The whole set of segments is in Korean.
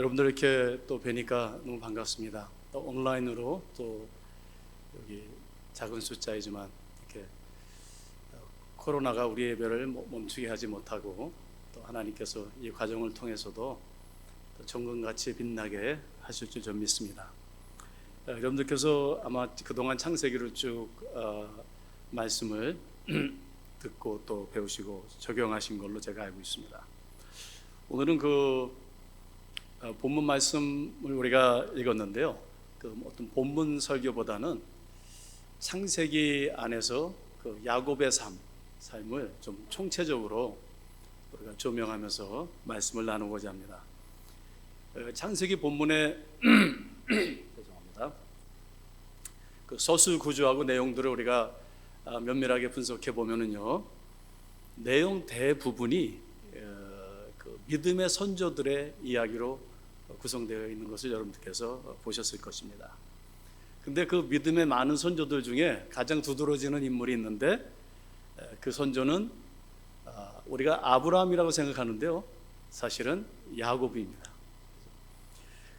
여러분들 이렇게 또 뵈니까 너무 반갑습니다. 또 온라인으로 또 여기 작은 숫자이지만 이렇게 코로나가 우리의 예배를 멈추게 하지 못하고 또 하나님께서 이 과정을 통해서도 또 정금같이 빛나게 하실 줄 좀 믿습니다. 여러분들께서 아마 그동안 창세기를 쭉 말씀을 듣고 또 배우시고 적용하신 걸로 제가 알고 있습니다. 오늘은 그 본문 말씀을 우리가 읽었는데요. 그 어떤 본문 설교보다는 창세기 안에서 그 야곱의 삶을 좀 총체적으로 우리가 조명하면서 말씀을 나누고자 합니다. 창세기 본문의 죄송합니다. 그 서술 구조하고 내용들을 우리가 면밀하게 분석해 보면은요, 내용 대부분이 그 믿음의 선조들의 이야기로 구성되어 있는 것을 여러분들께서 보셨을 것입니다. 근데 그 믿음의 많은 선조들 중에 가장 두드러지는 인물이 있는데 그 선조는 우리가 아브라함이라고 생각하는데요, 사실은 야곱입니다.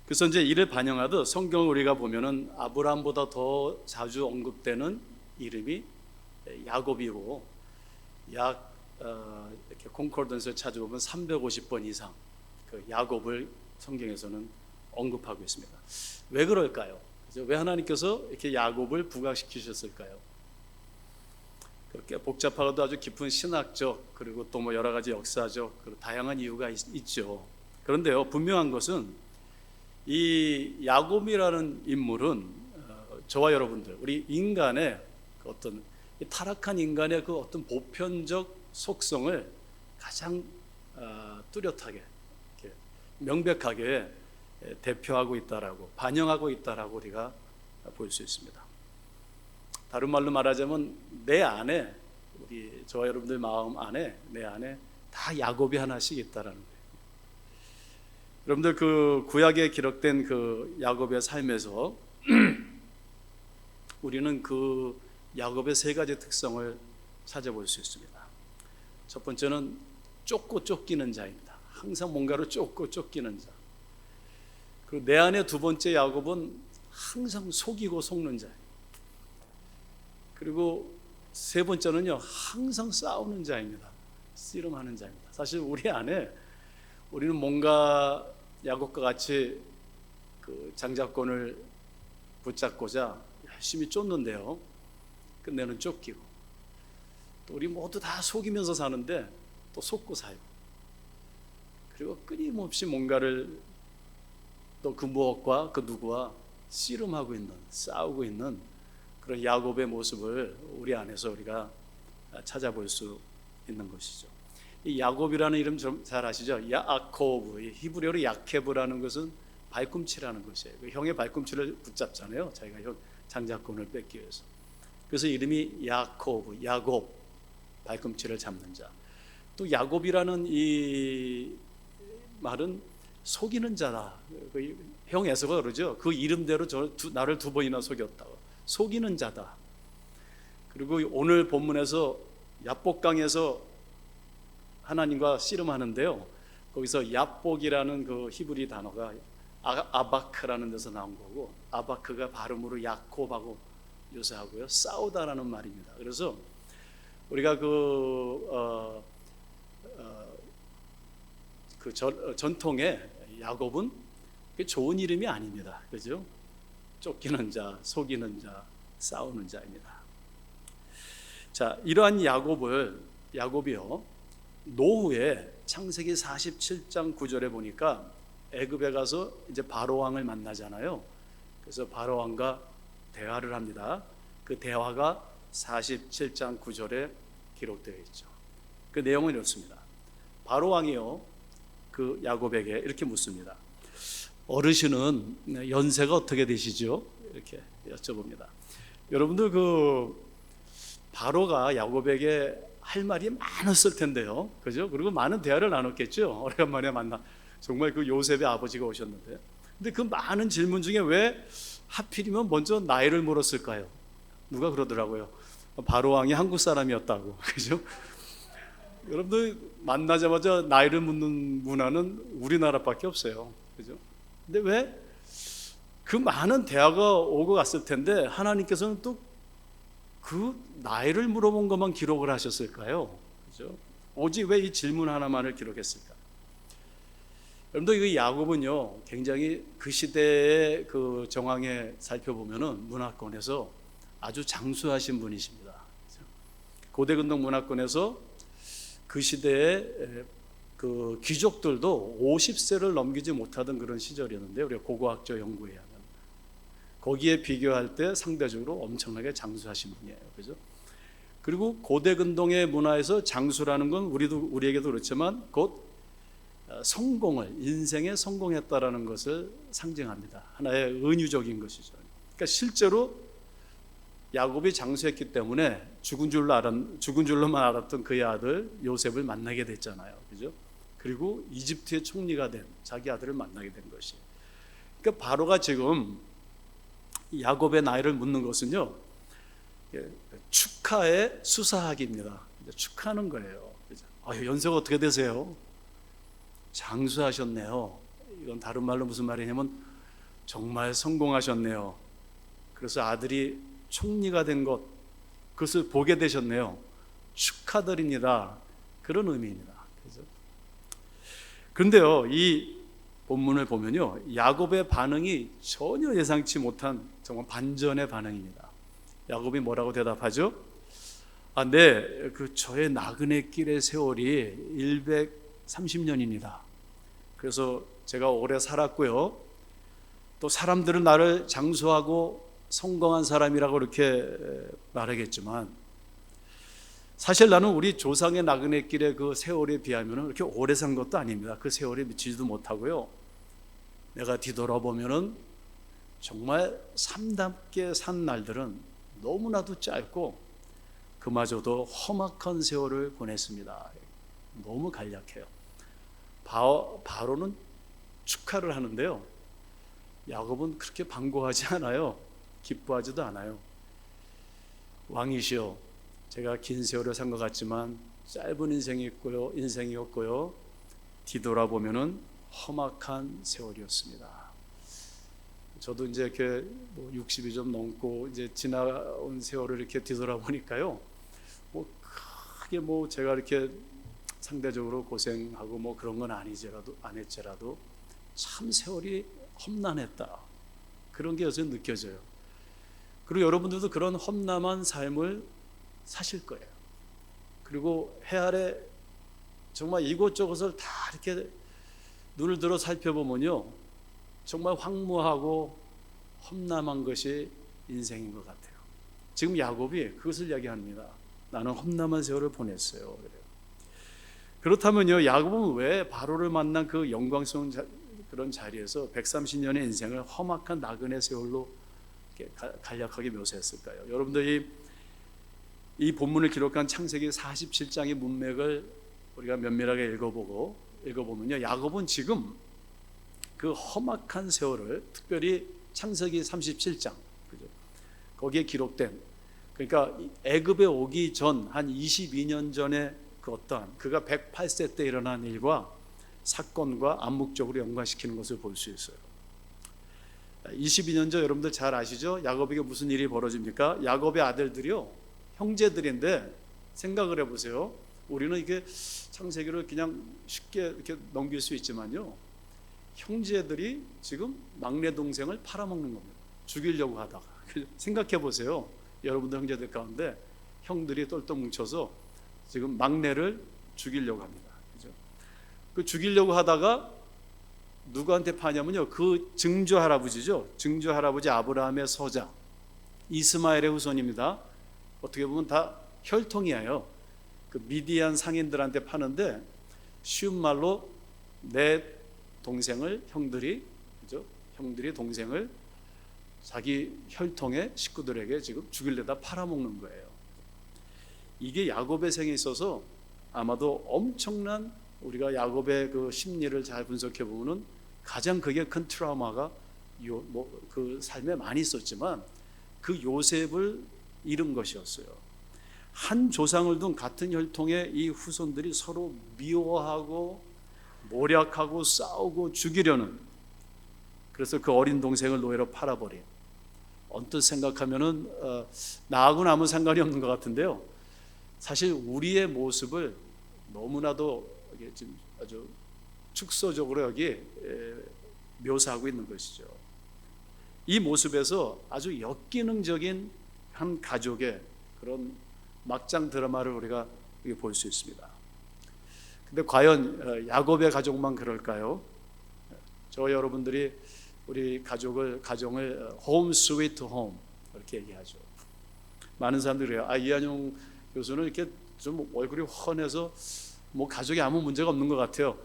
그래서 이제 이를 반영하듯 성경을 우리가 보면은 아브라함보다 더 자주 언급되는 이름이 야곱이고 약 이렇게 콘코던스를 찾아보면 350번 이상 그 야곱을 성경에서는 언급하고 있습니다. 왜 그럴까요? 왜 하나님께서 이렇게 야곱을 부각시키셨을까요? 그렇게 복잡하고도 아주 깊은 신학적 그리고 또 뭐 여러 가지 역사적 그리고 다양한 이유가 있죠. 그런데요, 분명한 것은 이 야곱이라는 인물은 저와 여러분들, 우리 인간의 어떤 타락한 인간의 그 어떤 보편적 속성을 가장 뚜렷하게 명백하게 대표하고 있다라고, 반영하고 있다라고 우리가 볼 수 있습니다. 다른 말로 말하자면 내 안에, 우리 저와 여러분들 마음 안에, 내 안에 다 야곱이 하나씩 있다라는 거예요. 여러분들 그 구약에 기록된 그 야곱의 삶에서 우리는 그 야곱의 세 가지 특성을 찾아볼 수 있습니다. 첫 번째는 쫓고 쫓기는 자입니다. 항상 뭔가를 쫓고 쫓기는 자. 그리고 내 안에 두 번째 야곱은 항상 속이고 속는 자예요. 그리고 세 번째는요, 항상 싸우는 자입니다. 씨름하는 자입니다. 사실 우리 안에 우리는 뭔가 야곱과 같이 그 장자권을 붙잡고자 열심히 쫓는데요, 끝내는 쫓기고, 또 우리 모두 다 속이면서 사는데 또 속고 살고, 그리고 끊임없이 뭔가를 또 그 무엇과 그 누구와 씨름하고 있는, 싸우고 있는 그런 야곱의 모습을 우리 안에서 우리가 찾아볼 수 있는 것이죠. 이 야곱이라는 이름 좀 잘 아시죠? 야아코브, 히브리어로 야케브라는 것은 발꿈치라는 것이에요. 형의 발꿈치를 붙잡잖아요, 자기가 형 장자권을 뺏기 위해서. 그래서 이름이 야코브, 야곱, 발꿈치를 잡는 자. 또 야곱이라는 이 말은 속이는 자다. 형 에서가 그러죠. 그 이름대로 나를 두 번이나 속였다고. 속이는 자다. 그리고 오늘 본문에서 야복강에서 하나님과 씨름하는데요, 거기서 야복이라는 그 히브리 단어가 아바크라는 데서 나온 거고, 아바크가 발음으로 야곱하고 유사하고요, 싸우다라는 말입니다. 그래서 우리가 전통의 야곱은 좋은 이름이 아닙니다. 그죠? 쫓기는 자, 속이는 자, 싸우는 자입니다. 자, 이러한 야곱이요, 노후에 창세기 47장 9절에 보니까 애굽에 가서 이제 바로 왕을 만나잖아요. 그래서 바로 왕과 대화를 합니다. 그 대화가 47장 9절에 기록되어 있죠. 그 내용은 이렇습니다. 바로 왕이요, 그 야곱에게 이렇게 묻습니다. 어르신은 연세가 어떻게 되시죠? 이렇게 여쭤봅니다. 여러분들 그 바로가 야곱에게 할 말이 많았을 텐데요, 그죠? 그리고 많은 대화를 나눴겠죠. 오래간만에 만나 정말 그 요셉의 아버지가 오셨는데, 근데 그 많은 질문 중에 왜 하필이면 먼저 나이를 물었을까요? 누가 그러더라고요. 바로 왕이 한국 사람이었다고, 그죠? 여러분들 만나자마자 나이를 묻는 문화는 우리나라밖에 없어요, 그죠? 근데 왜 그 많은 대화가 오고 갔을 텐데 하나님께서는 또 그 나이를 물어본 것만 기록을 하셨을까요? 그죠? 오직 왜 이 질문 하나만을 기록했을까? 여러분들 이 야곱은요 굉장히 그 시대의 그 정황에 살펴보면은 문화권에서 아주 장수하신 분이십니다. 고대근동 문화권에서 그 시대에 그 귀족들도 50세를 넘기지 못하던 그런 시절이었는데 우리가 고고학적 연구에 하면 거기에 비교할 때 상대적으로 엄청나게 장수하신 분이에요. 그죠? 그리고 고대근동의 문화에서 장수라는 건 우리에게도 그렇지만 곧 성공을, 인생에 성공했다라는 것을 상징합니다. 하나의 은유적인 것이죠. 그러니까 실제로 야곱이 장수했기 때문에 죽은 줄로만 알았던 그의 아들 요셉을 만나게 됐잖아요. 그죠? 그리고 이집트의 총리가 된 자기 아들을 만나게 된 것이에요. 그러니까 바로가 지금 야곱의 나이를 묻는 것은요, 축하의 수사하기입니다. 축하하는 거예요. 연세가 어떻게 되세요? 장수하셨네요. 이건 다른 말로 무슨 말이냐면 정말 성공하셨네요. 그래서 아들이 총리가 된 것, 그것을 보게 되셨네요. 축하드립니다. 그런 의미입니다. 그런데요, 이 본문을 보면요, 야곱의 반응이 전혀 예상치 못한 정말 반전의 반응입니다. 야곱이 뭐라고 대답하죠? 네, 저의 나그네 길의 세월이 130년입니다. 그래서 제가 오래 살았고요. 또 사람들은 나를 장수하고 성공한 사람이라고 이렇게 말하겠지만 사실 나는 우리 조상의 나그네 길의 그 세월에 비하면 그렇게 오래 산 것도 아닙니다. 그 세월에 미치지도 못하고요. 내가 뒤돌아보면 정말 삶답게 산 날들은 너무나도 짧고 그마저도 험악한 세월을 보냈습니다. 너무 간략해요. 바로는 축하를 하는데요, 야곱은 그렇게 반가워하지 않아요. 기뻐하지도 않아요. 왕이시여, 제가 긴 세월을 산 것 같지만 짧은 인생이었고요. 뒤돌아보면은 험악한 세월이었습니다. 저도 이제 이렇게 60이 좀 넘고 이제 지나온 세월을 이렇게 뒤돌아보니까요, 크게 제가 이렇게 상대적으로 고생하고 그런 건 아니더라도 참 세월이 험난했다, 그런 게 요새 느껴져요. 그리고 여러분들도 그런 험난한 삶을 사실 거예요. 그리고 해 아래 정말 이곳저곳을 다 이렇게 눈을 들어 살펴보면요, 정말 황무하고 험난한 것이 인생인 것 같아요. 지금 야곱이 그것을 이야기합니다. 나는 험난한 세월을 보냈어요. 그래요. 그렇다면요, 야곱은 왜 바로를 만난 그 영광스러운 그런 자리에서 130년의 인생을 험악한 나그네 세월로 간략하게 묘사했을까요? 여러분들 이 본문을 기록한 창세기 47장의 문맥을 우리가 면밀하게 읽어보면요, 야곱은 지금 그 험악한 세월을, 특별히 창세기 37장, 그죠? 거기에 기록된, 그러니까 애굽에 오기 전 한 22년 전에 그 어떠한 그가 108세 때 일어난 일과 사건과 암묵적으로 연관시키는 것을 볼 수 있어요. 22년 전 여러분들 잘 아시죠? 야곱에게 무슨 일이 벌어집니까? 야곱의 아들들이요, 형제들인데 생각을 해보세요. 우리는 이게 창세기를 그냥 쉽게 이렇게 넘길 수 있지만요, 형제들이 지금 막내 동생을 팔아먹는 겁니다. 죽이려고 하다가. 생각해 보세요. 여러분들 형제들 가운데 형들이 똘똘 뭉쳐서 지금 막내를 죽이려고 합니다. 그죠? 그 죽이려고 하다가 누구한테 파냐면요, 그 증조 할아버지죠. 증조 할아버지 아브라함의 서자 이스마엘의 후손입니다. 어떻게 보면 다 혈통이에요. 그 미디안 상인들한테 파는데, 쉬운 말로 내 동생을 형들이 동생을 자기 혈통의 식구들에게 지금 죽이려다 팔아먹는 거예요. 이게 야곱의 생에 있어서 아마도 엄청난, 우리가 야곱의 그 심리를 잘 분석해 보면은 가장 그게 큰 트라우마가 그 삶에 많이 있었지만 그 요셉을 잃은 것이었어요. 한 조상을 둔 같은 혈통의 이 후손들이 서로 미워하고 모략하고 싸우고 죽이려는 그래서 그 어린 동생을 노예로 팔아버린, 언뜻 생각하면은 나하고는 아무 상관이 없는 것 같은데요, 사실 우리의 모습을 너무나도 지금 아주 축소적으로 여기 묘사하고 있는 것이죠. 이 모습에서 아주 역기능적인 한 가족의 그런 막장 드라마를 우리가 볼 수 있습니다. 근데 과연 야곱의 가족만 그럴까요? 저 여러분들이 우리 가정을 홈 스위트 홈 이렇게 얘기하죠. 많은 사람들이 그래요. 이한용 교수는 이렇게 좀 얼굴이 훤해서 뭐 가족에 아무 문제가 없는 것 같아요.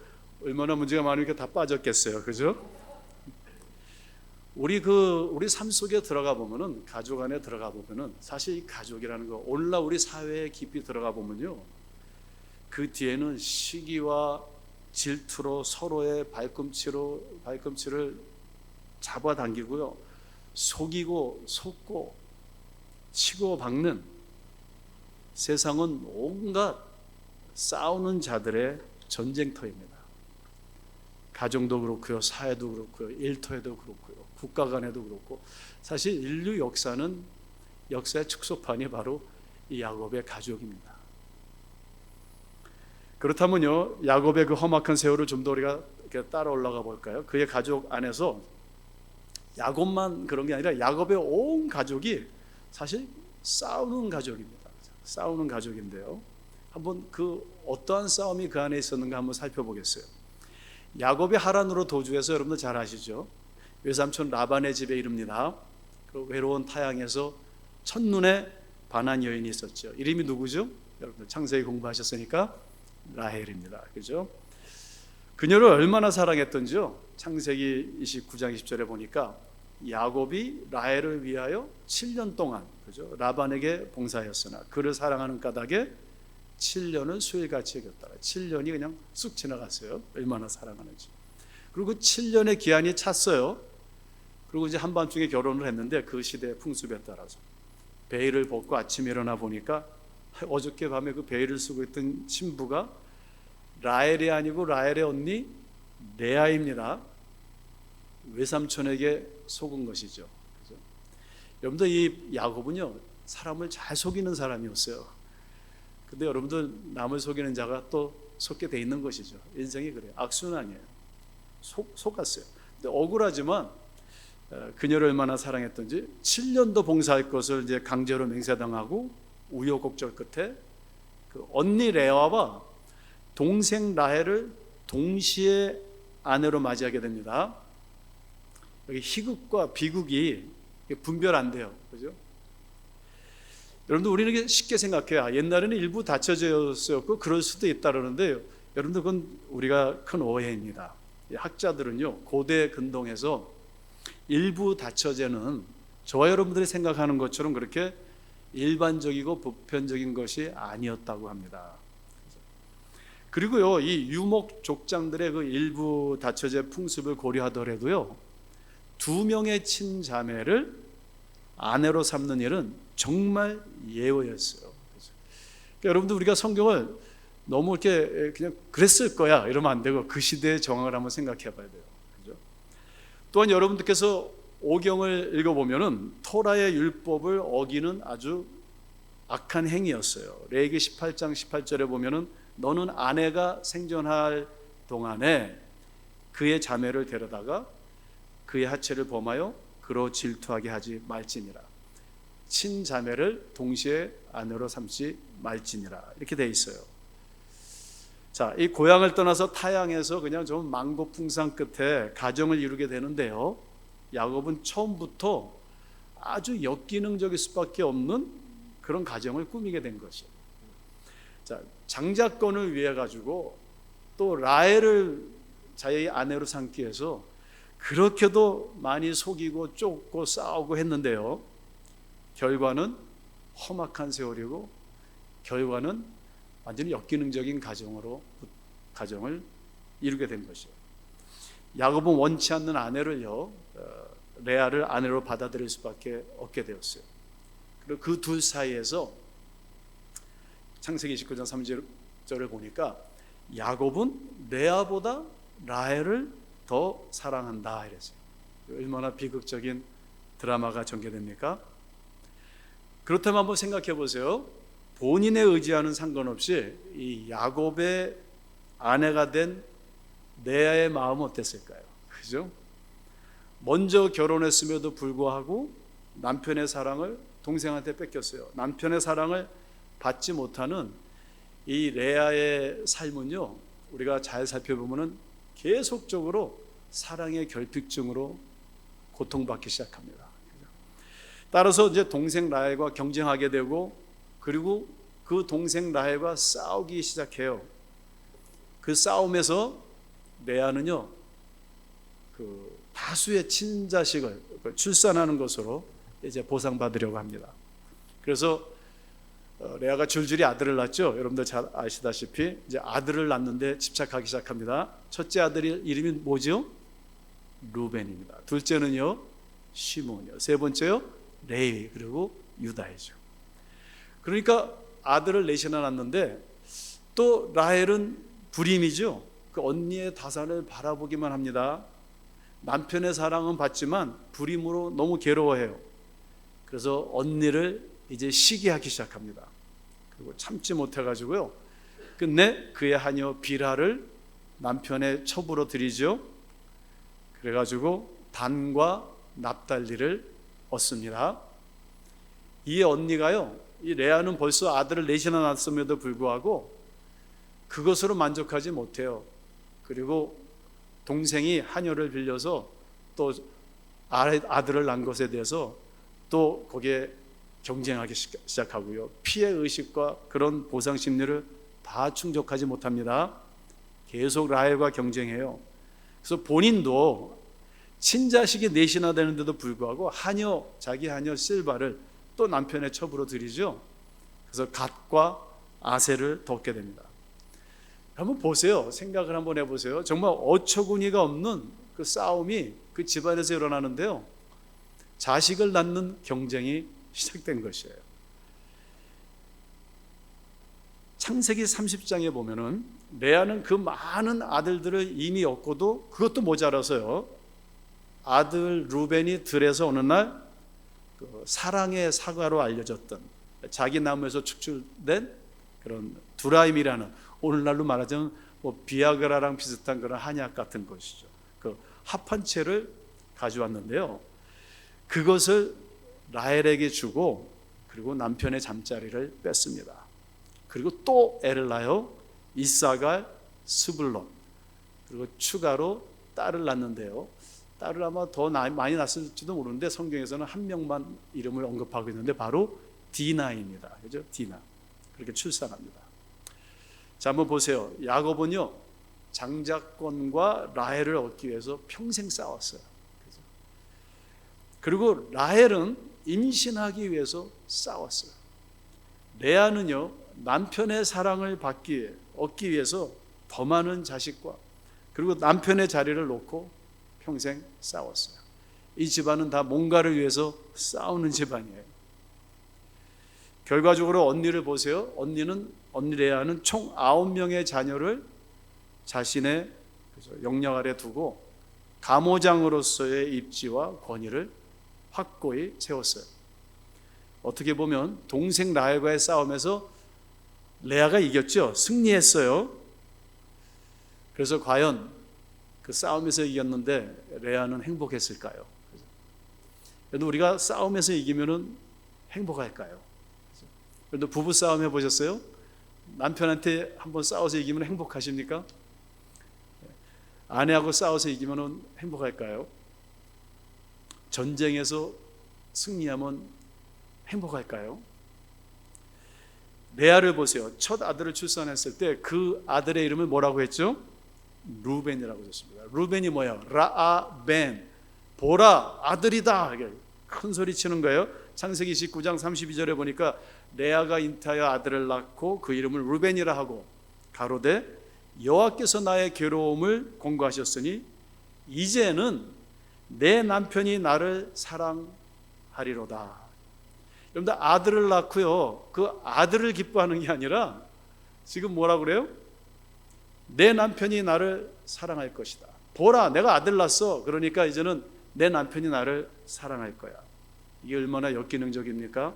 얼마나 문제가 많으니까 다 빠졌겠어요, 그죠? 우리 삶 속에 들어가 보면은, 가족 안에 들어가 보면은, 사실 이 가족이라는 거, 오늘날 우리 사회에 깊이 들어가 보면요, 그 뒤에는 시기와 질투로 서로의 발꿈치를 잡아당기고요, 속이고 속고 치고 박는, 세상은 온갖 싸우는 자들의 전쟁터입니다. 가정도 그렇고요, 사회도 그렇고요, 일터에도 그렇고요, 국가 간에도 그렇고, 사실 인류 역사의 축소판이 바로 이 야곱의 가족입니다. 그렇다면요, 야곱의 그 험악한 세월을 좀 더 우리가 이렇게 따라 올라가 볼까요? 그의 가족 안에서 야곱만 그런 게 아니라 야곱의 온 가족이 사실 싸우는 가족입니다. 싸우는 가족인데요, 한번 그 어떠한 싸움이 그 안에 있었는가 한번 살펴보겠어요. 야곱이 하란으로 도주해서, 여러분들 잘 아시죠? 외삼촌 라반의 집에 이릅니다. 그 외로운 타향에서 첫눈에 반한 여인이 있었죠. 이름이 누구죠? 여러분들 창세기 공부하셨으니까 라헬입니다. 그죠? 그녀를 얼마나 사랑했던지요, 창세기 29장 20절에 보니까 야곱이 라헬을 위하여 7년 동안, 그죠, 라반에게 봉사하였으나 그를 사랑하는 까닭에 7년을 수일같이 여겼다. 7년이 그냥 쑥 지나갔어요. 얼마나 사랑하는지. 그리고 7년의 기한이 찼어요. 그리고 이제 한밤중에 결혼을 했는데, 그 시대의 풍습에 따라서 베일을 벗고 아침에 일어나 보니까 어저께 밤에 그 베일을 쓰고 있던 신부가 라헬이 아니고 라헬의 언니 레아입니다. 외삼촌에게 속은 것이죠. 그죠? 여러분들, 이 야곱은요, 사람을 잘 속이는 사람이었어요. 근데 여러분들, 남을 속이는 자가 또 속게 돼 있는 것이죠. 인생이 그래요. 악순환이에요. 속았어요. 근데 억울하지만 그녀를 얼마나 사랑했던지 7년도 봉사할 것을 이제 강제로 맹세당하고 우여곡절 끝에 그 언니 레아와 동생 라헬을 동시에 아내로 맞이하게 됩니다. 여기 희극과 비극이 분별 안 돼요. 그죠? 여러분들, 우리는 쉽게 생각해요. 옛날에는 일부 다처제였었고 그럴 수도 있다 그러는데, 여러분들, 그건 우리가 큰 오해입니다. 학자들은요, 고대 근동에서 일부 다처제는 저와 여러분들이 생각하는 것처럼 그렇게 일반적이고 보편적인 것이 아니었다고 합니다. 그리고요, 이 유목 족장들의 그 일부 다처제 풍습을 고려하더라도요, 2명의 친자매를 아내로 삼는 일은 정말 예외였어요. 그러니까 여러분들, 우리가 성경을 너무 이렇게 그냥 그랬을 거야 이러면 안 되고, 그 시대의 정황을 한번 생각해 봐야 돼요. 그죠? 또한 여러분들께서 오경을 읽어보면은 토라의 율법을 어기는 아주 악한 행위였어요. 레위기 18장 18절에 보면은 너는 아내가 생존할 동안에 그의 자매를 데려다가 그의 하체를 범하여 그로 질투하게 하지 말지니라. 친자매를 동시에 아내로 삼지 말지니라. 이렇게 돼 있어요. 자, 이 고향을 떠나서 타향에서 그냥 좀 만고풍상 끝에 가정을 이루게 되는데요, 야곱은 처음부터 아주 역기능적일 수밖에 없는 그런 가정을 꾸미게 된 것이에요. 자, 장자권을 위해 가지고 또 라헬을 자기 아내로 삼기 위해서 그렇게도 많이 속이고 쫓고 싸우고 했는데요, 결과는 험악한 세월이고, 결과는 완전히 역기능적인 가정을 이루게 된 것이에요. 야곱은 원치 않는 아내를요, 레아를 아내로 받아들일 수밖에 없게 되었어요. 그리고 그 둘 사이에서 창세기 29장 3절을 보니까 야곱은 레아보다 라헬을 더 사랑한다 이랬어요. 얼마나 비극적인 드라마가 전개됩니까? 그렇다면 한번 생각해 보세요. 본인의 의지와는 상관없이 이 야곱의 아내가 된 레아의 마음은 어땠을까요? 그죠? 먼저 결혼했음에도 불구하고 남편의 사랑을 동생한테 뺏겼어요. 남편의 사랑을 받지 못하는 이 레아의 삶은요, 우리가 잘 살펴보면 계속적으로 사랑의 결핍증으로 고통받기 시작합니다. 따라서 이제 동생 라헬과 경쟁하게 되고, 그리고 그 동생 라헬과 싸우기 시작해요. 그 싸움에서 레아는요, 그 다수의 친자식을 출산하는 것으로 이제 보상받으려고 합니다. 그래서 레아가 줄줄이 아들을 낳죠. 여러분들 잘 아시다시피 이제 아들을 낳는데 집착하기 시작합니다. 첫째 아들의 이름이 뭐죠? 루벤입니다. 둘째는요, 시몬이요. 세 번째요, 레위, 그리고 유다이죠. 그러니까 아들을 넷이나 낳는데 또 라헬은 불임이죠. 그 언니의 다산을 바라보기만 합니다. 남편의 사랑은 받지만 불임으로 너무 괴로워해요. 그래서 언니를 이제 시기하기 시작합니다. 그리고 참지 못해가지고요, 끝내 그의 하녀 비라를 남편의 첩으로 들이죠. 그래가지고 단과 납달리를 얻습니다. 이 언니가요, 이 레아는 벌써 아들을 넷이나 낳았음에도 불구하고 그것으로 만족하지 못해요. 그리고 동생이 하녀를 빌려서 또 아들을 낳은 것에 대해서 또 거기에 경쟁하기 시작하고요, 피해 의식과 그런 보상 심리를 다 충족하지 못합니다. 계속 라헬과 경쟁해요. 그래서 본인도 친자식이 넷이나 되는데도 불구하고 자기 하녀 실바를 또 남편의 첩으로 들이죠. 그래서 갓과 아셀을 덮게 됩니다. 한번 보세요. 생각을 한번 해보세요. 정말 어처구니가 없는 그 싸움이 그 집안에서 일어나는데요, 자식을 낳는 경쟁이 시작된 것이에요. 창세기 30장에 보면은 레아는 그 많은 아들들을 이미 얻고도 그것도 모자라서요, 아들 루벤이 들에서 어느 날 그 사랑의 사과로 알려졌던 자기 나무에서 축출된 그런 두라임이라는, 오늘날로 말하자면 뭐 비아그라랑 비슷한 그런 한약 같은 것이죠. 그 합한 채를 가져왔는데요, 그것을 라헬에게 주고 그리고 남편의 잠자리를 뺐습니다. 그리고 또 애를 낳아요. 이사갈, 스불론, 그리고 추가로 딸을 낳는데요, 딸을 아마 더 많이 낳았을지도 모르는데 성경에서는 한 명만 이름을 언급하고 있는데 바로 디나입니다. 그죠? 디나. 그렇게 출산합니다. 자, 한번 보세요. 야곱은요, 장자권과 라헬을 얻기 위해서 평생 싸웠어요. 그죠? 그리고 라헬은 임신하기 위해서 싸웠어요. 레아는요, 남편의 사랑을 얻기 위해서 더 많은 자식과 그리고 남편의 자리를 놓고 평생 싸웠어요. 이 집안은 다 뭔가를 위해서 싸우는 집안이에요. 결과적으로 언니를 보세요. 언니 레아는 총 9명의 자녀를 자신의 영역 아래 두고 가모장으로서의 입지와 권위를 확고히 세웠어요. 어떻게 보면 동생 라헬과의 싸움에서 레아가 이겼죠. 승리했어요. 그래서 과연 그 싸움에서 이겼는데 레아는 행복했을까요? 그래도 우리가 싸움에서 이기면은 행복할까요? 그래도 부부 싸움 해보셨어요? 남편한테 한번 싸워서 이기면 행복하십니까? 아내하고 싸워서 이기면 행복할까요? 전쟁에서 승리하면 행복할까요? 레아를 보세요. 첫 아들을 출산했을 때 그 아들의 이름을 뭐라고 했죠? 루벤이라고 했습니다. 루벤이 뭐야? 라아벤, 보라, 아들이다. 큰 소리 치는 거예요. 창세기 19장 32절에 보니까 레아가 잉태하여 아들을 낳고 그 이름을 루벤이라 하고 가로되 여호와께서 나의 괴로움을 공고하셨으니 이제는 내 남편이 나를 사랑하리로다. 여러분들 아들을 낳고요, 그 아들을 기뻐하는 게 아니라 지금 뭐라 그래요? 내 남편이 나를 사랑할 것이다. 보라, 내가 아들 낳았어. 그러니까 이제는 내 남편이 나를 사랑할 거야. 이게 얼마나 역기능적입니까?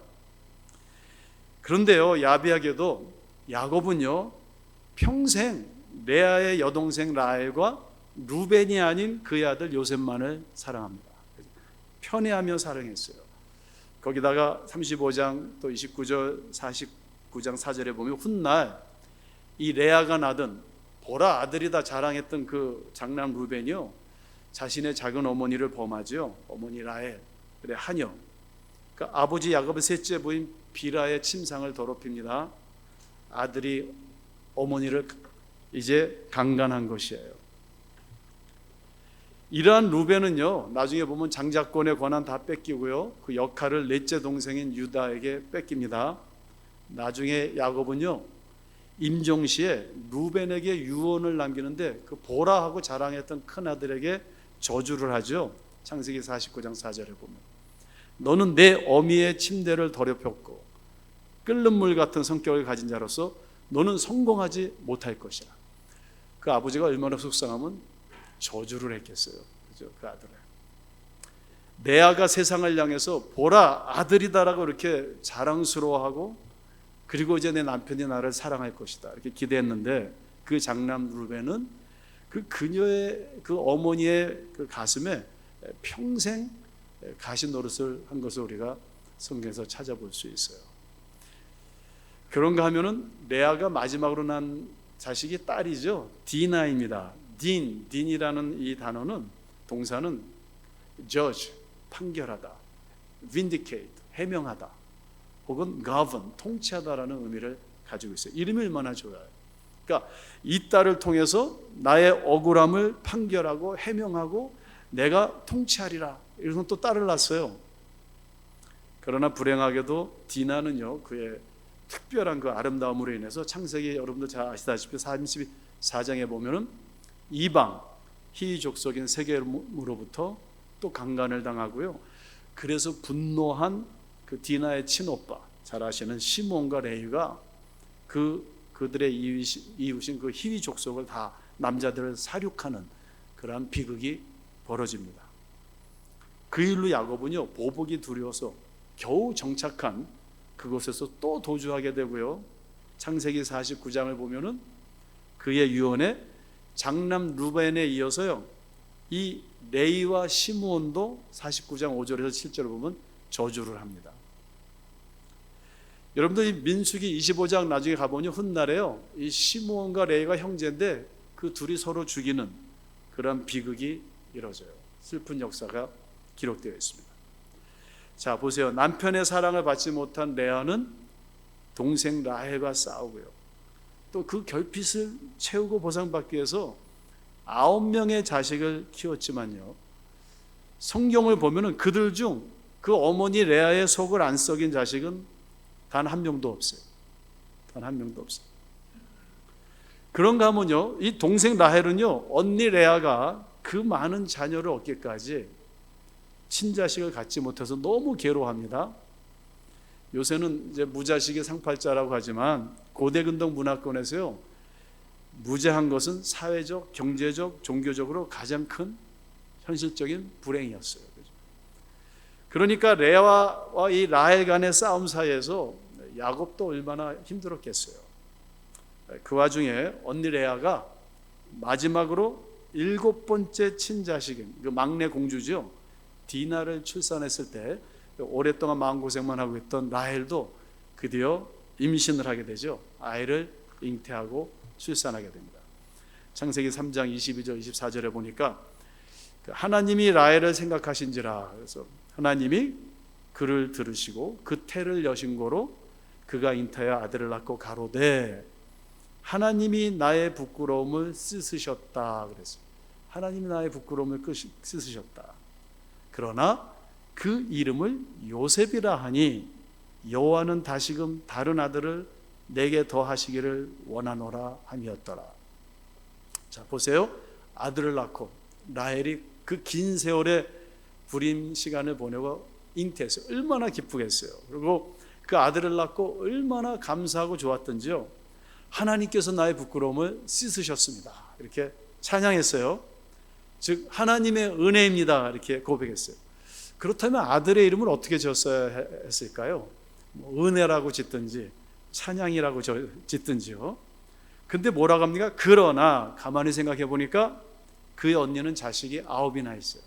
그런데요, 야비하게도 야곱은요 평생 레아의 여동생 라헬과 루벤이 아닌 그의 아들 요셉만을 사랑합니다. 편애하며 사랑했어요. 거기다가 35장 또 29절 49장 4절에 보면 훗날 이 레아가 낳은 보라 아들이다 자랑했던 그 장남 루벤이요 자신의 작은 어머니를 범하죠. 어머니 라헬, 그래 하녀. 그러니까 아버지 야곱의 셋째 부인 비라의 침상을 더럽힙니다. 아들이 어머니를 이제 강간한 것이에요. 이러한 루벤은요 나중에 보면 장자권의 권한 다 뺏기고요 그 역할을 넷째 동생인 유다에게 뺏깁니다. 나중에 야곱은요 임종시에 루벤에게 유언을 남기는데 그 보라하고 자랑했던 큰아들에게 저주를 하죠. 창세기 49장 4절에 보면 너는 내 어미의 침대를 더럽혔고 끓는 물 같은 성격을 가진 자로서 너는 성공하지 못할 것이라. 그 아버지가 얼마나 속상하면 저주를 했겠어요. 그죠? 그 아들을. 레아가 세상을 향해서 보라 아들이다라고 이렇게 자랑스러워하고 그리고 이제 내 남편이 나를 사랑할 것이다 이렇게 기대했는데 그 장남 루벤은 그 그녀의 그 어머니의 그 가슴에 평생 가시 노릇을 한 것을 우리가 성경에서 찾아볼 수 있어요. 그런가 하면은 레아가 마지막으로 난 자식이 딸이죠. 디나입니다. 딘이라는 이 단어는 동사는 judge, 판결하다, vindicate, 해명하다, 혹은 govern, 통치하다라는 의미를 가지고 있어요. 이름이 얼마나 좋아요. 그러니까 이 딸을 통해서 나의 억울함을 판결하고 해명하고 내가 통치하리라. 이래서 또 딸을 낳았어요. 그러나 불행하게도 디나는요 그의 특별한 그 아름다움으로 인해서 창세기 여러분들 잘 아시다시피 34장에 보면은 이방 희족속인 세겜으로부터 또 강간을 당하고요. 그래서 분노한 그 디나의 친오빠 잘 아시는 시몬과 레위가 그들의 이웃인 그 희위 족속을 다 남자들을 살육하는 그러한 비극이 벌어집니다. 그 일로 야곱은요 보복이 두려워서 겨우 정착한 그곳에서 또 도주하게 되고요. 창세기 49장을 보면은 그의 유언에 장남 루벤에 이어서요 이 레이와 시므온도 49장 5절에서 7절을 보면 저주를 합니다. 여러분들 이 민수기 25장 나중에 가보니 훗날에요 이 시므온과 레이가 형제인데 그 둘이 서로 죽이는 그런 비극이 이루어져요. 슬픈 역사가 기록되어 있습니다. 자 보세요. 남편의 사랑을 받지 못한 레아는 동생 라헬과 싸우고요. 또 그 결핍을 채우고 보상받기 위해서 9명의 자식을 키웠지만요. 성경을 보면은 그들 중 그 어머니 레아의 속을 안 썩인 자식은 단 한 명도 없어요. 단 한 명도 없어요. 그런가 하면요. 이 동생 라헬은요. 언니 레아가 그 많은 자녀를 얻기까지 친자식을 갖지 못해서 너무 괴로워합니다. 요새는 이제 무자식이 상팔자라고 하지만 고대 근동 문화권에서요 무자한 것은 사회적, 경제적, 종교적으로 가장 큰 현실적인 불행이었어요. 그러니까 레아와 이 라헬 간의 싸움 사이에서 야곱도 얼마나 힘들었겠어요. 그 와중에 언니 레아가 마지막으로 7번째 친자식인 그 막내 공주죠. 디나를 출산했을 때 오랫동안 마음고생만 하고 있던 라헬도 드디어 임신을 하게 되죠. 아이를 잉태하고 출산하게 됩니다. 창세기 3장 22절 24절에 보니까 하나님이 라헬을 생각하신지라 그래서 하나님이 그를 들으시고 그 태를 여신고로 그가 잉태하여 아들을 낳고 가로되 하나님이 나의 부끄러움을 씻으셨다 그랬어요. 하나님이 나의 부끄러움을 씻으셨다. 그러나 그 이름을 요셉이라 하니 여호와는 다시금 다른 아들을 내게 더하시기를 원하노라 함이었더라. 자 보세요. 아들을 낳고 라헬이 그 긴 세월의 불임 시간을 보내고 잉태했어요. 얼마나 기쁘겠어요. 그리고 그 아들을 낳고 얼마나 감사하고 좋았던지요. 하나님께서 나의 부끄러움을 씻으셨습니다. 이렇게 찬양했어요. 즉 하나님의 은혜입니다 이렇게 고백했어요. 그렇다면 아들의 이름을 어떻게 지었어야 했을까요? 뭐 은혜라고 짓든지 찬양이라고 짓든지요. 근데 뭐라고 합니까? 그러나 가만히 생각해 보니까 그의 언니는 자식이 9이나 있어요.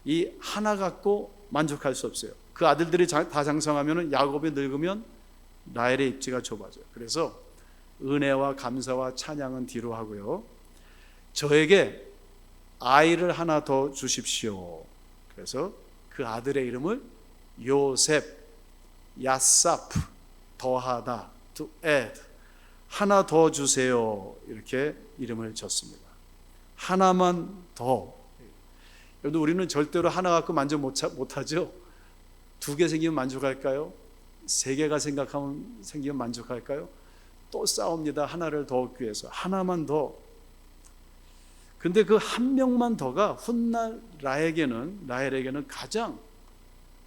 이 하나 갖고 만족할 수 없어요. 그 아들들이 다 장성하면 야곱이 늙으면 라헬의 입지가 좁아져요. 그래서 은혜와 감사와 찬양은 뒤로 하고요. 저에게 아이를 하나 더 주십시오. 그래서 그 아들의 이름을 요셉, 야사프, 더하다, to add, 하나 더 주세요. 이렇게 이름을 졌습니다. 하나만 더. 여러분, 우리는 절대로 하나 갖고 만족 못하죠. 2개 생기면 만족할까요? 3개가 생기면 만족할까요? 또 싸웁니다. 하나를 더 얻기 위해서. 하나만 더. 근데 그 한 명만 더가 훗날 라헬에게는 가장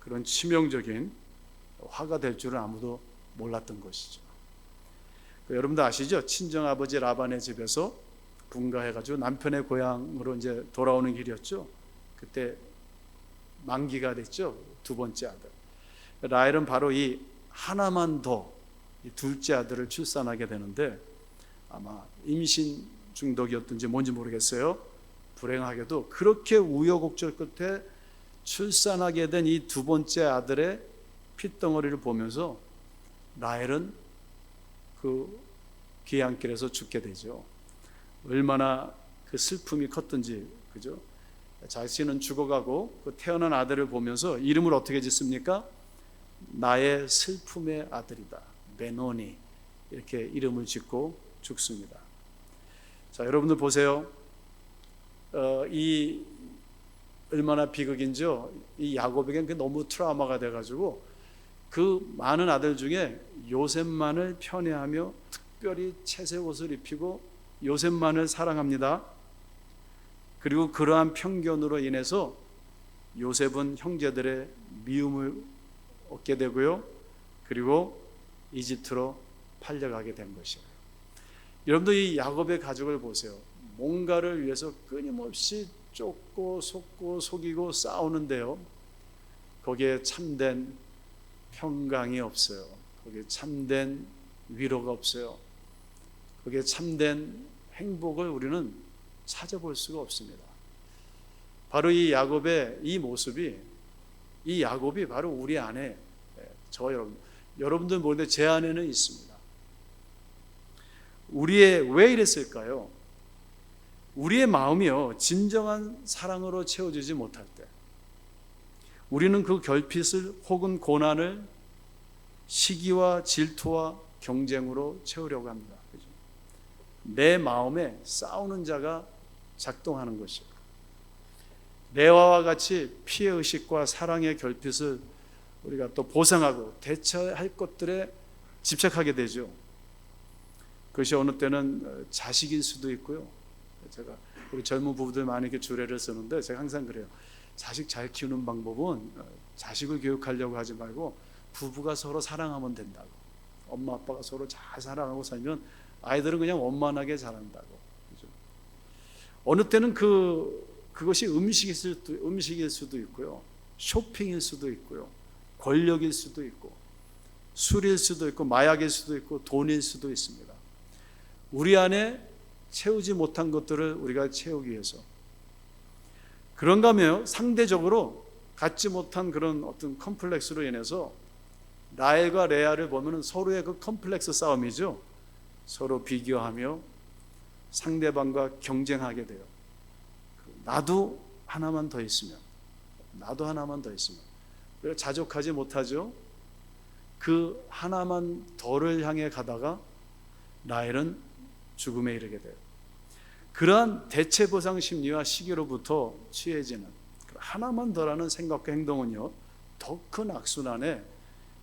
그런 치명적인 화가 될 줄은 아무도 몰랐던 것이죠. 여러분도 아시죠? 친정아버지 라반의 집에서 분가해가지고 남편의 고향으로 이제 돌아오는 길이었죠. 그때 만기가 됐죠. 2번째 아들. 라헬은 바로 이 하나만 더, 이 둘째 아들을 출산하게 되는데 아마 임신 중독이었든지 뭔지 모르겠어요. 불행하게도 그렇게 우여곡절 끝에 출산하게 된 이 2번째 아들의 핏덩어리를 보면서 라헬은 그 귀향길에서 죽게 되죠. 얼마나 그 슬픔이 컸던지, 그죠? 자신은 죽어가고 그 태어난 아들을 보면서 이름을 어떻게 짓습니까? 나의 슬픔의 아들이다, 베노니, 이렇게 이름을 짓고 죽습니다. 자, 여러분들 보세요. 이 얼마나 비극인지요. 이 야곱에겐 너무 트라우마가 돼가지고 그 많은 아들 중에 요셉만을 편애하며 특별히 채색 옷을 입히고 요셉만을 사랑합니다. 그리고 그러한 편견으로 인해서 요셉은 형제들의 미움을 얻게 되고요. 그리고 이집트로 팔려가게 된 것이에요. 여러분도 이 야곱의 가족을 보세요. 뭔가를 위해서 끊임없이 쫓고 속고 속이고 싸우는데요. 거기에 참된 평강이 없어요. 거기에 참된 위로가 없어요. 거기에 참된 행복을 우리는 찾아볼 수가 없습니다. 바로 이 야곱의 이 모습이, 이 야곱이 바로 우리 안에, 여러분들 모르는데 제 안에는 있습니다. 왜 이랬을까요? 우리의 마음이요, 진정한 사랑으로 채워지지 못할 때 우리는 그 결핍을 혹은 고난을 시기와 질투와 경쟁으로 채우려고 합니다. 그죠? 내 마음에 싸우는 자가 작동하는 것이에요. 레와와 같이 피해의식과 사랑의 결핍을 우리가 또 보상하고 대처할 것들에 집착하게 되죠. 그것이 어느 때는 자식일 수도 있고요. 제가 우리 젊은 부부들 많이 이렇게 주례를 쓰는데 제가 항상 그래요. 자식 잘 키우는 방법은 자식을 교육하려고 하지 말고 부부가 서로 사랑하면 된다고. 엄마 아빠가 서로 잘 사랑하고 살면 아이들은 그냥 원만하게 자란다고. 그죠? 어느 때는 그것이 음식일 수도 있고요, 쇼핑일 수도 있고요, 권력일 수도 있고, 술일 수도 있고, 마약일 수도 있고, 돈일 수도 있습니다. 우리 안에 채우지 못한 것들을 우리가 채우기 위해서, 그런가 하면 상대적으로 갖지 못한 그런 어떤 컴플렉스로 인해서 라헬과 레아를 보면 서로의 그 컴플렉스 싸움이죠. 서로 비교하며 상대방과 경쟁하게 돼요. 나도 하나만 더 있으면, 나도 하나만 더 있으면. 그래서 자족하지 못하죠. 그 하나만 더를 향해 가다가 라헬은 죽음에 이르게 돼요. 그러한 대체보상 심리와 시기로부터 취해지는 하나만 더라는 생각과 행동은요, 더 큰 악순환의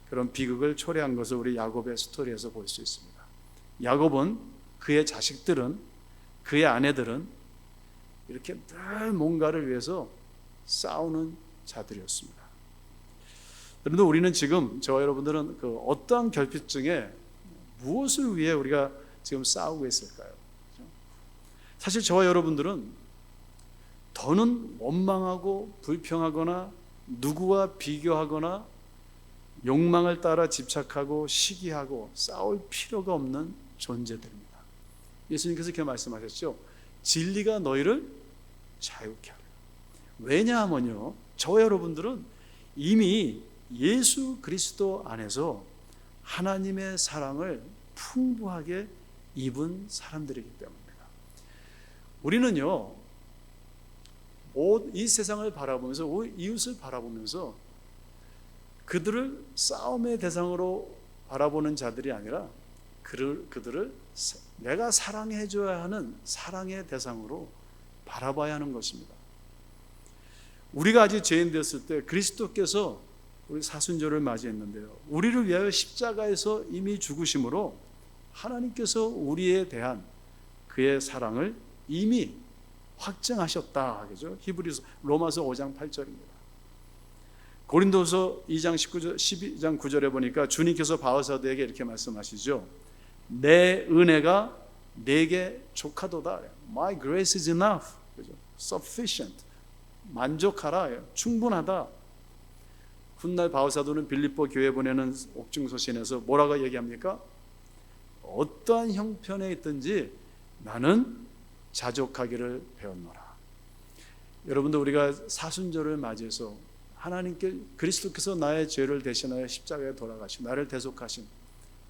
그런 비극을 초래한 것을 우리 야곱의 스토리에서 볼 수 있습니다. 야곱은, 그의 자식들은, 그의 아내들은 이렇게 늘 뭔가를 위해서 싸우는 자들이었습니다. 그런데 우리는 지금, 저와 여러분들은 그 어떠한 결핍증에 무엇을 위해 우리가 지금 싸우고 있을까요? 사실 저와 여러분들은 더는 원망하고 불평하거나 누구와 비교하거나 욕망을 따라 집착하고 시기하고 싸울 필요가 없는 존재들입니다. 예수님께서 이렇게 말씀하셨죠. 진리가 너희를 자유케 하리라. 왜냐하면요, 저와 여러분들은 이미 예수 그리스도 안에서 하나님의 사랑을 풍부하게 입은 사람들이기 때문입니다. 우리는요, 이 세상을 바라보면서, 이웃을 바라보면서 그들을 싸움의 대상으로 바라보는 자들이 아니라 그들을 내가 사랑해줘야 하는 사랑의 대상으로 바라봐야 하는 것입니다. 우리가 아직 죄인 되었을 때 그리스도께서 우리 사순절을 맞이했는데요, 우리를 위하여 십자가에서 이미 죽으심으로 하나님께서 우리에 대한 그의 사랑을 이미 확증하셨다. 그죠? 히브리서 로마서 5장 8절입니다. 고린도서 2장 19절, 12장 9절에 보니까 주님께서 바울사도에게 이렇게 말씀하시죠. 내 은혜가 내게 족하도다. My grace is enough. 그죠? Sufficient. 만족하라. 충분하다. 훗날 바울사도는 빌립보 교회 보내는 옥중서신에서 뭐라고 얘기합니까? 어떠한 형편에 있든지 나는 자족하기를 배웠노라. 여러분들, 우리가 사순절을 맞이해서 하나님께, 그리스도께서 나의 죄를 대신하여 십자가에 돌아가신, 나를 대속하신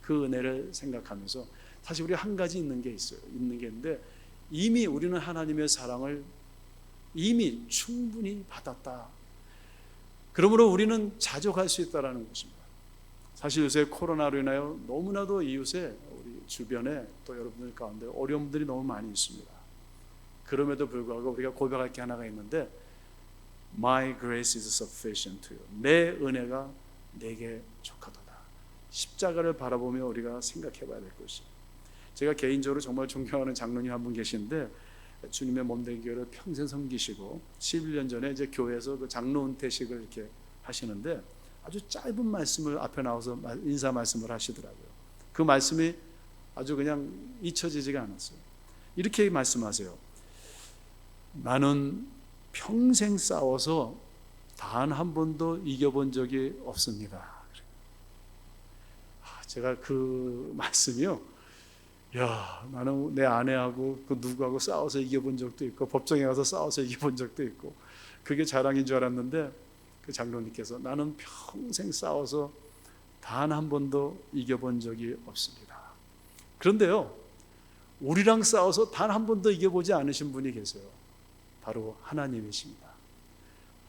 그 은혜를 생각하면서 사실 우리 한 가지 있는 게 있는데, 이미 우리는 하나님의 사랑을 이미 충분히 받았다. 그러므로 우리는 자족할 수 있다는 것입니다. 사실 요새 코로나로 인하여 너무나도 이웃에, 우리 주변에 또 여러분들 가운데 어려움들이 너무 많이 있습니다. 그럼에도 불구하고 우리가 고백할 게 하나가 있는데, My grace is sufficient to you. 내 은혜가 내게 족하도다. 십자가를 바라보며 우리가 생각해 봐야 될 것입니다. 제가 개인적으로 정말 존경하는 장로님 한 분 계신데, 주님의 몸된 교회를 평생 섬기시고 11년 전에 이제 교회에서 그 장로 은퇴식을 이렇게 하시는데, 아주 짧은 말씀을 앞에 나와서 인사 말씀을 하시더라고요. 그 말씀이 아주 그냥 잊혀지지가 않았어요. 이렇게 말씀하세요. 나는 평생 싸워서 단 한 번도 이겨본 적이 없습니다. 제가 그 말씀이요, 야, 나는 내 아내하고 그 누구하고 싸워서 이겨본 적도 있고 법정에 가서 싸워서 이겨본 적도 있고 그게 자랑인 줄 알았는데, 그 장로님께서 나는 평생 싸워서 단 한 번도 이겨본 적이 없습니다. 그런데요, 우리랑 싸워서 단 한 번도 이겨보지 않으신 분이 계세요. 바로 하나님이십니다.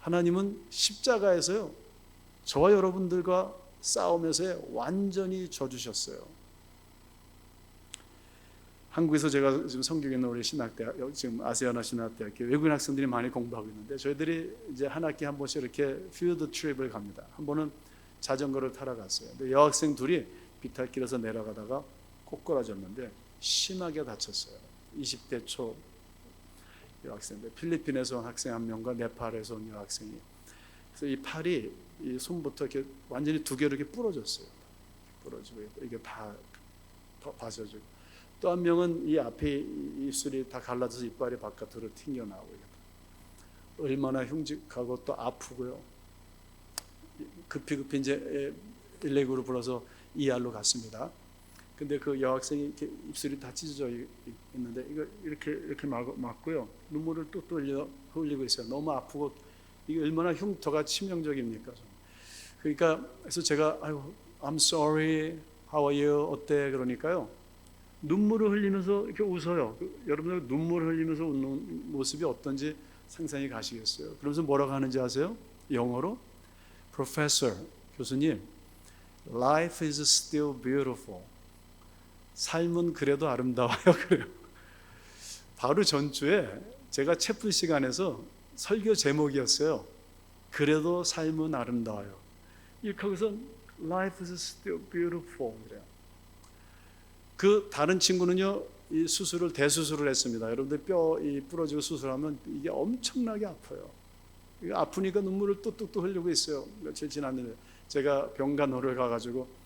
하나님은 십자가에서요, 저와 여러분들과 싸우면서 완전히 져주셨어요. 한국에서 제가 지금 성경 있는 우리 신학대학, 지금 아세아나 신학대학교 외국인 학생들이 많이 공부하고 있는데, 저희들이 이제 한 학기 한 번씩 이렇게 필드 트립을 갑니다. 한 번은 자전거를 타러 갔어요. 근데 여학생 둘이 비탈길에서 내려가다가 꼬꾸라졌는데 심하게 다쳤어요. 20대 초 여학생들, 필리핀에서 온 학생 한 명과 네팔에서 온 여학생이. 그래서 이 팔이, 이 손부터 이렇게 완전히 두 개로 이렇게 부러졌어요. 부러지고 이게 다 다져지고, 또 한 명은 이 앞에 입술이 다 갈라져서 이빨이 바깥으로 튕겨나오고, 얼마나 흉측하고 또 아프고요. 급히 이제 119로 불러서 ER로 갔습니다. 근데 그 여학생이 이렇게 입술이 다 찢어져 있는데 이거 이렇게 맞고요. 눈물을 또 흘리고 있어요. 너무 아프고, 이게 얼마나 흉터가 치명적입니까? 그러니까 그래서 제가 아이고, I'm sorry, how are you? 어때? 그러니까요, 눈물을 흘리면서 이렇게 웃어요. 여러분들 눈물을 흘리면서 웃는 모습이 어떤지 상상이 가시겠어요? 그러면서 뭐라고 하는지 아세요? 영어로 Professor, 교수님, Life is still beautiful. 삶은 그래도 아름다워요. 그래요. 바로 전주에 제가 채플 시간에서 설교 제목이었어요. 그래도 삶은 아름다워요. 이렇게 하고서 Life is still beautiful. 그래요. 그 다른 친구는요, 이 수술을 대수술을 했습니다. 여러분들 뼈 이 부러지고 수술하면 이게 엄청나게 아파요. 이게 아프니까 눈물을 뚝뚝 흘리고 있어요. 며칠 지났는데 제가 병간호를 가가지고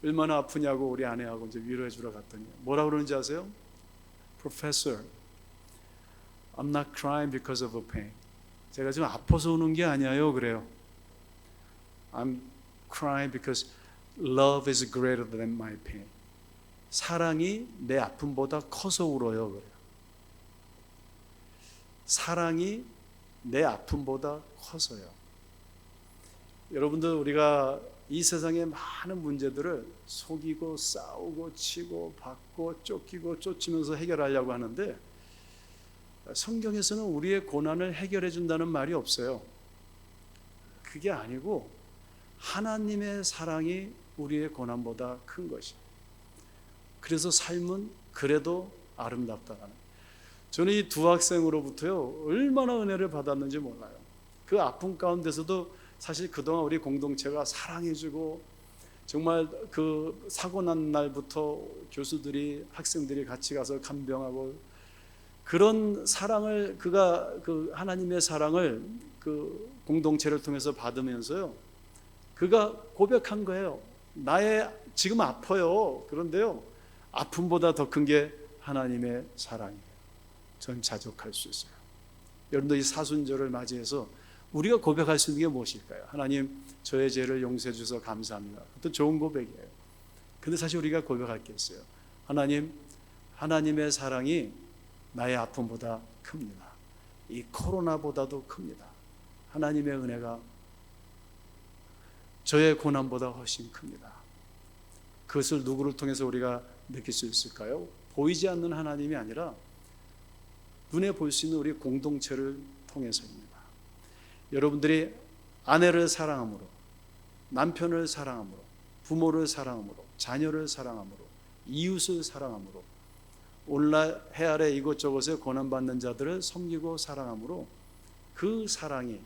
얼마나 아프냐고 우리 아내하고 이제 위로해 주러 갔더니 뭐라 그러는지 아세요? Professor, I'm not crying because of a pain. 제가 지금 아파서 우는 게 아니에요. 그래요. I'm crying because love is greater than my pain. 사랑이 내 아픔보다 커서 울어요. 그래요. 사랑이 내 아픔보다 커서요. 여러분들, 우리가 이 세상의 많은 문제들을 속이고 싸우고 치고 받고 쫓기고 쫓으면서 해결하려고 하는데, 성경에서는 우리의 고난을 해결해 준다는 말이 없어요. 그게 아니고 하나님의 사랑이 우리의 고난보다 큰 것이에요. 그래서 삶은 그래도 아름답다는. 저는 이 두 학생으로부터요, 얼마나 은혜를 받았는지 몰라요. 그 아픔 가운데서도 사실 그동안 우리 공동체가 사랑해주고, 정말 그 사고 난 날부터 교수들이 학생들이 같이 가서 간병하고, 그런 사랑을 그 하나님의 사랑을 그 공동체를 통해서 받으면서요, 그가 고백한 거예요. 나의 지금 아파요. 그런데요, 아픔보다 더 큰 게 하나님의 사랑이에요. 전 자족할 수 있어요. 여러분들, 이 사순절을 맞이해서 우리가 고백할 수 있는 게 무엇일까요? 하나님, 저의 죄를 용서해 주셔서 감사합니다. 어떤 좋은 고백이에요. 근데 사실 우리가 고백할 게 있어요. 하나님, 하나님의 사랑이 나의 아픔보다 큽니다. 이 코로나보다도 큽니다. 하나님의 은혜가 저의 고난보다 훨씬 큽니다. 그것을 누구를 통해서 우리가 느낄 수 있을까요? 보이지 않는 하나님이 아니라 눈에 볼 수 있는 우리 공동체를 통해서입니다. 여러분들이 아내를 사랑함으로, 남편을 사랑함으로, 부모를 사랑함으로, 자녀를 사랑함으로, 이웃을 사랑함으로, 오늘날 해 아래 이곳저곳에 고난받는 자들을 섬기고 사랑함으로, 그 사랑이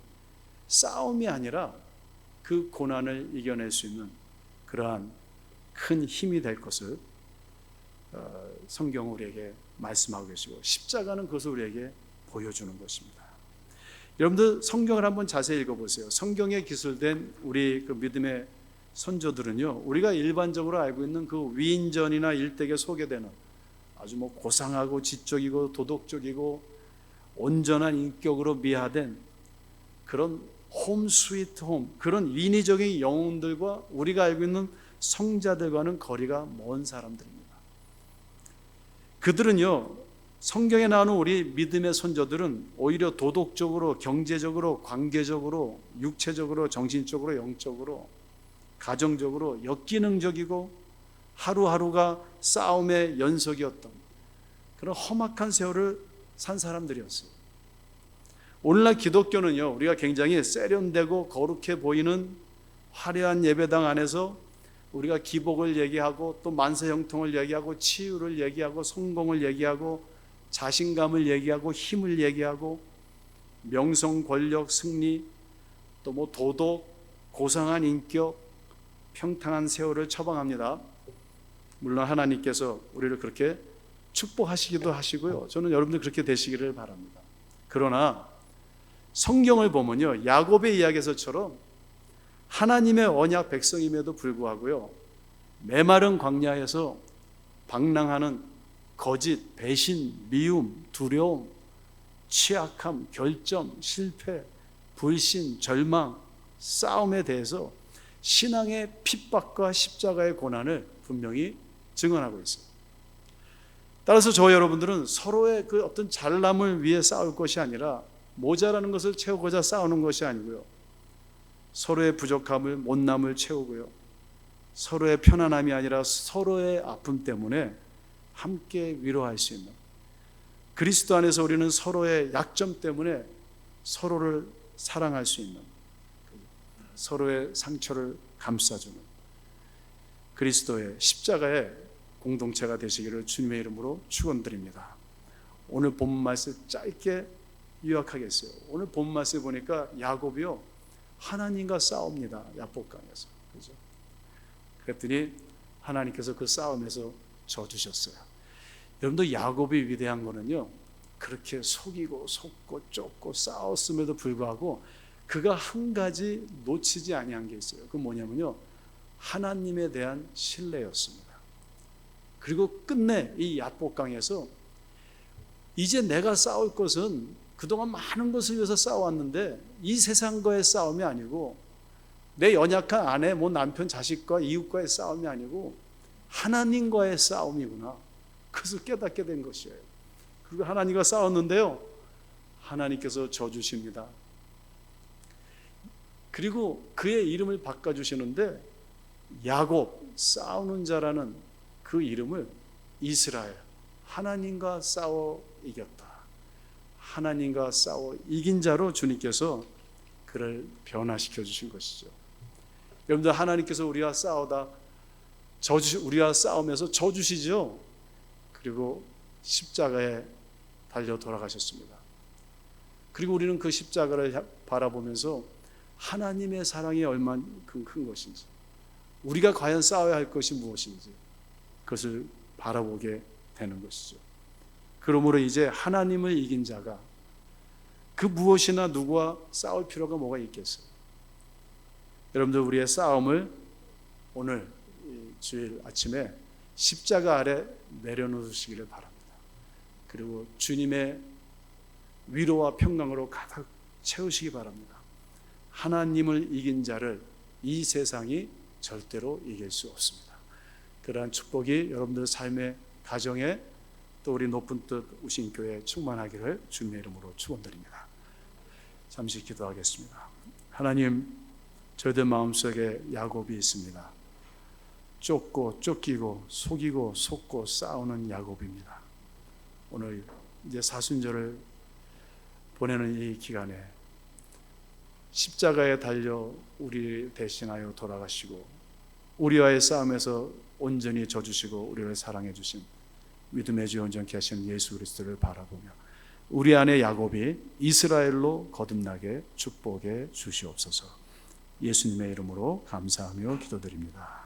싸움이 아니라 그 고난을 이겨낼 수 있는 그러한 큰 힘이 될 것을 성경은 우리에게 말씀하고 계시고, 십자가는 그것을 우리에게 보여주는 것입니다. 여러분들, 성경을 한번 자세히 읽어보세요. 성경에 기술된 우리 그 믿음의 선조들은요, 우리가 일반적으로 알고 있는 그 위인전이나 일대기에 소개되는 아주 고상하고 지적이고 도덕적이고 온전한 인격으로 미화된 그런 홈 스위트 홈, 그런 인위적인 영웅들과 우리가 알고 있는 성자들과는 거리가 먼 사람들입니다. 그들은요, 성경에 나오는 우리 믿음의 선조들은 오히려 도덕적으로, 경제적으로, 관계적으로, 육체적으로, 정신적으로, 영적으로, 가정적으로 역기능적이고 하루하루가 싸움의 연속이었던 그런 험악한 세월을 산 사람들이었어요. 오늘날 기독교는요, 우리가 굉장히 세련되고 거룩해 보이는 화려한 예배당 안에서 우리가 기복을 얘기하고 또 만세 형통을 얘기하고 치유를 얘기하고 성공을 얘기하고 자신감을 얘기하고 힘을 얘기하고 명성, 권력, 승리, 또 도덕, 고상한 인격, 평탄한 세월을 처방합니다. 물론 하나님께서 우리를 그렇게 축복하시기도 하시고요, 저는 여러분들 그렇게 되시기를 바랍니다. 그러나 성경을 보면요, 야곱의 이야기에서처럼 하나님의 언약 백성임에도 불구하고요, 메마른 광야에서 방랑하는 거짓, 배신, 미움, 두려움, 취약함, 결점, 실패, 불신, 절망, 싸움에 대해서 신앙의 핍박과 십자가의 고난을 분명히 증언하고 있어요. 따라서 저와 여러분들은 서로의 그 어떤 잘남을 위해 싸울 것이 아니라 모자라는 것을 채우고자 싸우는 것이 아니고요, 서로의 부족함을, 못남을 채우고요, 서로의 편안함이 아니라 서로의 아픔 때문에 함께 위로할 수 있는, 그리스도 안에서 우리는 서로의 약점 때문에 서로를 사랑할 수 있는, 서로의 상처를 감싸주는 그리스도의 십자가의 공동체가 되시기를 주님의 이름으로 축원드립니다. 오늘 본문 말씀 짧게 요약하겠어요. 오늘 본문 말씀 보니까 야곱이요, 하나님과 싸웁니다. 야복강에서. 그죠? 그랬더니 하나님께서 그 싸움에서 져주셨어요. 여러분도 야곱이 위대한 거는요, 그렇게 속이고 속고 쫓고 싸웠음에도 불구하고 그가 한 가지 놓치지 아니한 게 있어요. 그건 뭐냐면요, 하나님에 대한 신뢰였습니다. 그리고 끝내 이 야복강에서 이제 내가 싸울 것은 그동안 많은 것을 위해서 싸워왔는데 이 세상과의 싸움이 아니고 내 연약한 아내, 남편, 자식과 이웃과의 싸움이 아니고 하나님과의 싸움이구나. 그것을 깨닫게 된 것이에요. 그리고 하나님과 싸웠는데요, 하나님께서 져주십니다. 그리고 그의 이름을 바꿔주시는데 야곱, 싸우는 자라는 그 이름을 이스라엘, 하나님과 싸워 이겼다, 하나님과 싸워 이긴 자로 주님께서 그를 변화시켜 주신 것이죠. 여러분들, 하나님께서 우리와 싸우면서 져주시죠. 그리고 십자가에 달려 돌아가셨습니다. 그리고 우리는 그 십자가를 바라보면서 하나님의 사랑이 얼마큼 큰 것인지, 우리가 과연 싸워야 할 것이 무엇인지 그것을 바라보게 되는 것이죠. 그러므로 이제 하나님을 이긴 자가 그 무엇이나 누구와 싸울 필요가 뭐가 있겠어요? 여러분들, 우리의 싸움을 오늘 주일 아침에 십자가 아래 내려놓으시기를 바랍니다. 그리고 주님의 위로와 평강으로 가득 채우시기 바랍니다. 하나님을 이긴 자를 이 세상이 절대로 이길 수 없습니다. 그러한 축복이 여러분들 삶의 가정에, 또 우리 높은 뜻 우신교회에 충만하기를 주님의 이름으로 축원드립니다. 잠시 기도하겠습니다. 하나님, 저희들 마음속에 야곱이 있습니다. 쫓고 쫓기고 속이고 속고 싸우는 야곱입니다. 오늘 이제 사순절을 보내는 이 기간에 십자가에 달려 우리 대신하여 돌아가시고 우리와의 싸움에서 온전히 져주시고 우리를 사랑해 주신 믿음의 주 온전케 하시는 예수 그리스도를 바라보며 우리 안에 야곱이 이스라엘로 거듭나게 축복해 주시옵소서. 예수님의 이름으로 감사하며 기도드립니다.